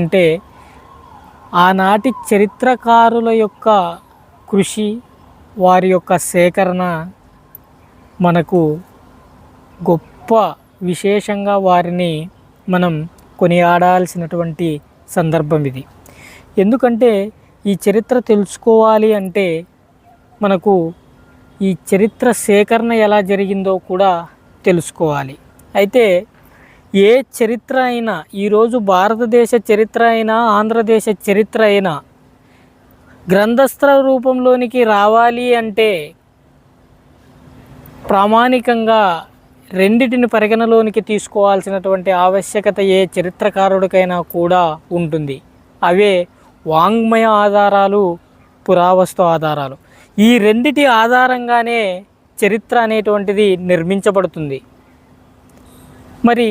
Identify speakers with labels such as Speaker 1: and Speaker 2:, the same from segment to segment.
Speaker 1: అంటే ఆనాటి చరిత్రకారుల యొక్క కృషి, వారి యొక్క సేకరణ మనకు గొప్ప విశేషంగా వారిని మనం కొనియాడాల్సినటువంటి సందర్భం ఇది. ఎందుకంటే ఈ చరిత్ర తెలుసుకోవాలి అంటే మనకు ఈ చరిత్ర సేకరణ ఎలా జరిగిందో కూడా తెలుసుకోవాలి. అయితే ఏ చరిత్ర అయినా, ఈరోజు భారతదేశ చరిత్ర అయినా, ఆంధ్రదేశ చరిత్ర అయినా గ్రంథస్థ రూపంలోనికి రావాలి అంటే ప్రామాణికంగా రెండిటిని పరిగణలోనికి తీసుకోవాల్సినటువంటి ఆవశ్యకత ఏ చరిత్రకారుడికైనా కూడా ఉంటుంది. అవే వాంగ్మయ ఆధారాలు, పురావస్తు ఆధారాలు. ఈ రెండిటి ఆధారంగానే చరిత్ర అనేటువంటిది నిర్మించబడుతుంది. మరి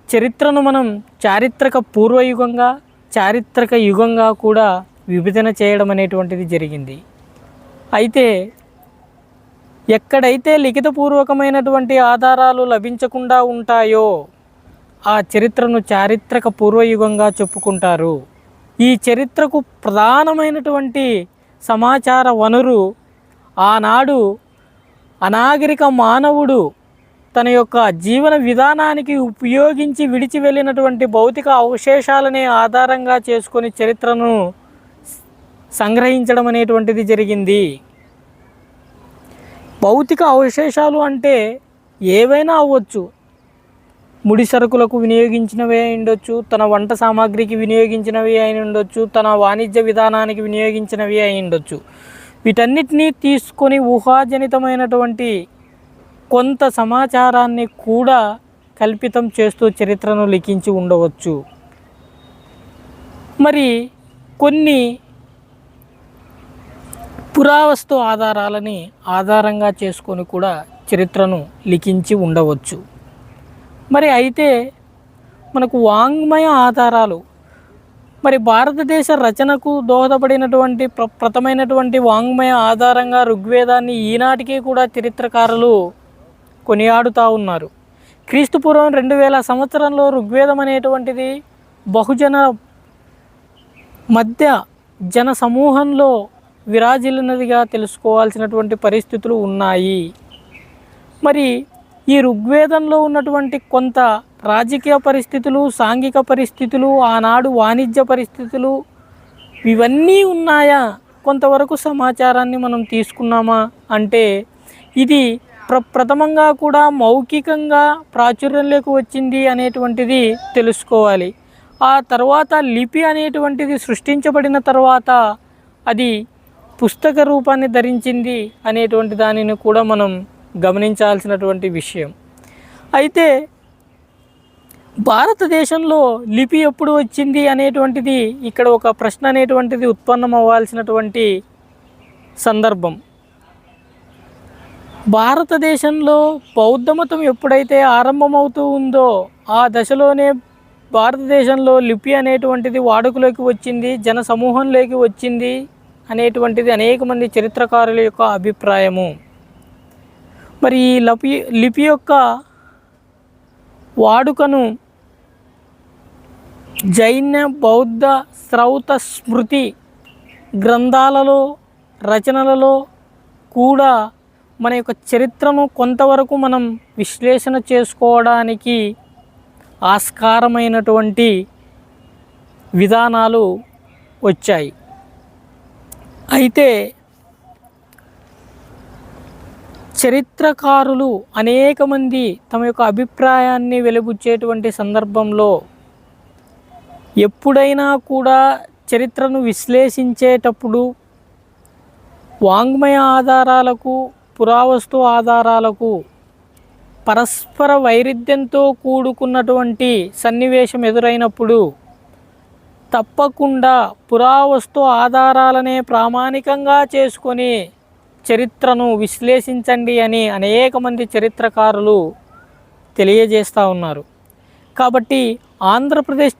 Speaker 1: చరిత్రను మనం చారిత్రక పూర్వయుగంగా, చారిత్రక యుగంగా కూడా విభజన చేయడం అనేటువంటిది జరిగింది. అయితే ఎక్కడైతే లిఖితపూర్వకమైనటువంటి ఆధారాలు లభించకుండా ఉంటాయో ఆ చరిత్రను చారిత్రక పూర్వయుగంగా చెప్పుకుంటారు. ఈ చరిత్రకు ప్రధానమైనటువంటి సమాచార వనరు ఆనాడు అనాగరిక మానవుడు తన యొక్క జీవన విధానానికి ఉపయోగించి విడిచి వెళ్ళినటువంటి భౌతిక అవశేషాలనే ఆధారంగా చేసుకొని చరిత్రను సంగ్రహించడం అనేటువంటిది జరిగింది. భౌతిక అవశేషాలు అంటే ఏవైనా అవ్వచ్చు. ముడి సరుకులకు వినియోగించినవి అయి ఉండొచ్చు, తన వంట సామాగ్రికి వినియోగించినవి అయి ఉండొచ్చు, తన వాణిజ్య విధానానికి వినియోగించినవి అయి ఉండొచ్చు. వీటన్నిటినీ తీసుకొని ఊహాజనితమైనటువంటి కొంత సమాచారాన్ని కూడా కల్పితం చేస్తూ చరిత్రను లిఖించి ఉండవచ్చు. మరి కొన్ని పురావస్తు ఆధారాలని ఆధారంగా చేసుకొని కూడా చరిత్రను లిఖించి ఉండవచ్చు. మరి అయితే మనకు వాంగ్మయ ఆధారాలు, మరి భారతదేశ రచనకు దోహదపడినటువంటి ప్రథమైనటువంటి వాంగ్మయ ఆధారంగా ఋగ్వేదాన్ని ఈనాటికి కూడా చరిత్రకారులు కొనియాడుతూ ఉన్నారు. క్రీస్తుపూర్వం 2000 సంవత్సరంలో ఋగ్వేదం అనేటువంటిది బహుజన మధ్య జన సమూహంలో విరాజిల్లినదిగా తెలుసుకోవాల్సినటువంటి పరిస్థితులు ఉన్నాయి. మరి ఈ ఋగ్వేదంలో ఉన్నటువంటి కొంత రాజకీయ పరిస్థితులు, సాంఘిక పరిస్థితులు, ఆనాడు వాణిజ్య పరిస్థితులు ఇవన్నీ ఉన్నాయా? కొంతవరకు సమాచారాన్ని మనం తీసుకున్నామా అంటే ఇది ప్రథమంగా కూడా మౌఖికంగా ప్రాచుర్యంలోకి వచ్చింది అనేటువంటిది తెలుసుకోవాలి. ఆ తర్వాత లిపి అనేటువంటిది సృష్టించబడిన తర్వాత అది పుస్తక రూపాన్ని ధరించింది అనేటువంటి దానిని కూడా మనం గమనించాల్సినటువంటి విషయం. అయితే భారతదేశంలో లిపి ఎప్పుడు వచ్చింది అనేటువంటిది ఇక్కడ ఒక ప్రశ్న అనేటువంటిది ఉత్పన్నం అవ్వాల్సినటువంటి సందర్భం. భారతదేశంలో బౌద్ధ మతం ఎప్పుడైతే ఆరంభమవుతూ ఉందో ఆ దశలోనే భారతదేశంలో లిపి అనేటువంటిది వాడుకలోకి వచ్చింది, జన సమూహంలోకి వచ్చింది అనేటువంటిది అనేక మంది చరిత్రకారుల యొక్క అభిప్రాయము. మరి ఈ లిపి యొక్క వాడుకను జైన, బౌద్ధ, శ్రౌత, స్మృతి గ్రంథాలలో, రచనలలో కూడా మన యొక్క చరిత్రను కొంతవరకు మనం విశ్లేషణ చేసుకోవడానికి ఆస్కారమైనటువంటి విధానాలు వచ్చాయి. అయితే చరిత్రకారులు అనేక మంది తమ యొక్క అభిప్రాయాన్ని వెలిబుచ్చేటువంటి సందర్భంలో ఎప్పుడైనా కూడా చరిత్రను విశ్లేషించేటప్పుడు వాంగ్మయ ఆధారాలకు, పురావస్తు ఆధారాలకు పరస్పర వైరుధ్యంతో కూడుకున్నటువంటి సన్నివేశం ఎదురైనప్పుడు తప్పకుండా పురావస్తు ఆధారాలనే ప్రామాణికంగా చేసుకొని చరిత్రను విశ్లేషించండి అని అనేక మంది చరిత్రకారులు తెలియజేస్తూ ఉన్నారు. కాబట్టి ఆంధ్రప్రదేశ్